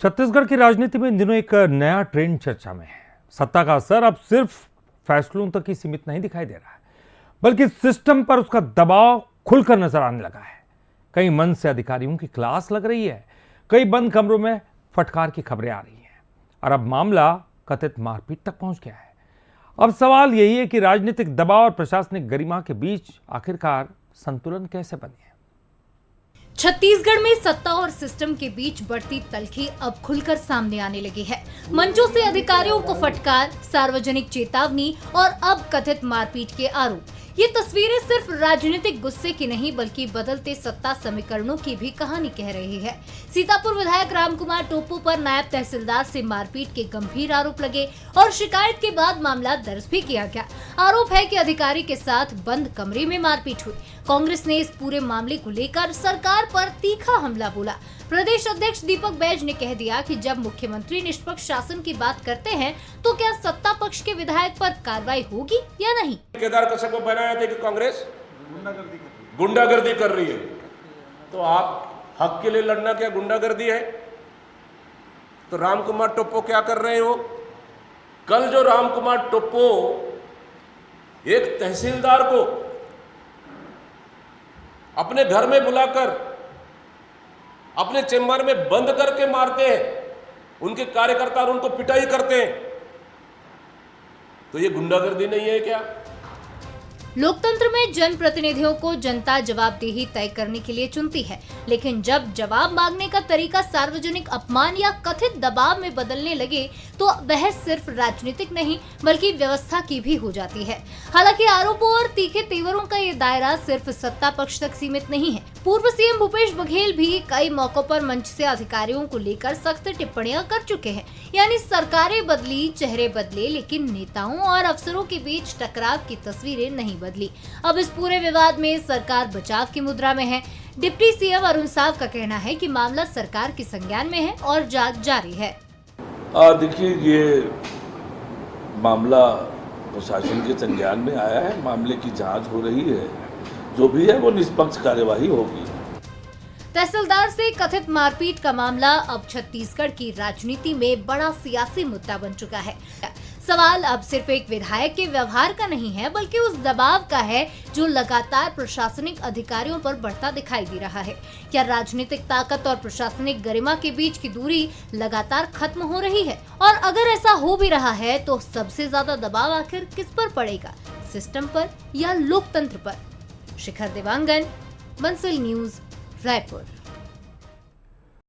छत्तीसगढ़ की राजनीति में इन दिनों एक नया ट्रेंड चर्चा में है। सत्ता का असर अब सिर्फ फैसलों तक ही सीमित नहीं दिखाई दे रहा है, बल्कि सिस्टम पर उसका दबाव खुलकर नजर आने लगा है। कई मंच से अधिकारियों की क्लास लग रही है, कई बंद कमरों में फटकार की खबरें आ रही हैं और अब मामला कथित मारपीट तक पहुंच गया है। अब सवाल यही है कि राजनीतिक दबाव और प्रशासनिक गरिमा के बीच आखिरकार संतुलन कैसे बने। छत्तीसगढ़ में सत्ता और सिस्टम के बीच बढ़ती तल्खी अब खुलकर सामने आने लगी है। मंचों से अधिकारियों को फटकार, सार्वजनिक चेतावनी और अब कथित मारपीट के आरोप। ये तस्वीरें सिर्फ राजनीतिक गुस्से की नहीं बल्कि बदलते सत्ता समीकरणों की भी कहानी कह रही है। सीतापुर विधायक रामकुमार टोप्पो पर नायब तहसीलदार से मारपीट के गंभीर आरोप लगे और शिकायत के बाद मामला दर्ज भी किया गया। आरोप है कि अधिकारी के साथ बंद कमरे में मारपीट हुई। कांग्रेस ने इस पूरे मामले को लेकर सरकार पर तीखा हमला बोला। प्रदेश अध्यक्ष दीपक बैज ने कह दिया कि जब मुख्यमंत्री निष्पक्ष शासन की बात करते हैं तो क्या सत्ता पक्ष के विधायक पर कार्रवाई होगी या नहीं। केदार कश्यप को बनाया था कि कांग्रेस गुंडागर्दी कर रही है, तो आप हक के लिए लड़ना क्या गुंडागर्दी है? तो रामकुमार टोप्पो क्या कर रहे हो? कल जो रामकुमार टोप्पो एक तहसीलदार को अपने घर में बुलाकर अपने चेम्बर में बंद करके मारते हैं, उनके कार्यकर्ता उनको पिटाई करते हैं, तो ये गुंडागर्दी नहीं है क्या? लोकतंत्र में जनप्रतिनिधियों को जनता जवाबदेही तय करने के लिए चुनती है, लेकिन जब जवाब मांगने का तरीका सार्वजनिक अपमान या कथित दबाव में बदलने लगे तो बहस सिर्फ राजनीतिक नहीं बल्कि व्यवस्था की भी हो जाती है। हालांकि आरोपों और तीखे तेवरों का ये दायरा सिर्फ सत्ता पक्ष तक सीमित नहीं है। पूर्व सीएम भूपेश बघेल भी कई मौकों पर मंच से अधिकारियों को लेकर सख्त टिप्पणियां कर चुके हैं। यानी सरकारें बदली, चेहरे बदले, लेकिन नेताओं और अफसरों के बीच टकराव की तस्वीरें नहीं बदली। अब इस पूरे विवाद में सरकार बचाव की मुद्रा में है। डिप्टी सीएम अरुण साव का कहना है कि मामला सरकार के संज्ञान में है और जांच जारी है। देखिए, ये मामला प्रशासन के संज्ञान में आया है, मामले की जांच हो रही है, जो भी है वो निष्पक्ष कार्यवाही होगी। तहसीलदार से कथित मारपीट का मामला अब छत्तीसगढ़ की राजनीति में बड़ा सियासी मुद्दा बन चुका है। सवाल अब सिर्फ एक विधायक के व्यवहार का नहीं है बल्कि उस दबाव का है जो लगातार प्रशासनिक अधिकारियों पर बढ़ता दिखाई दे रहा है। क्या राजनीतिक ताकत और प्रशासनिक गरिमा के बीच की दूरी लगातार खत्म हो रही है? और अगर ऐसा हो भी रहा है तो सबसे ज्यादा दबाव आखिर किस पर पड़ेगा, सिस्टम पर या लोकतंत्र पर? शिखर देवांगन, बंसल न्यूज, रायपुर।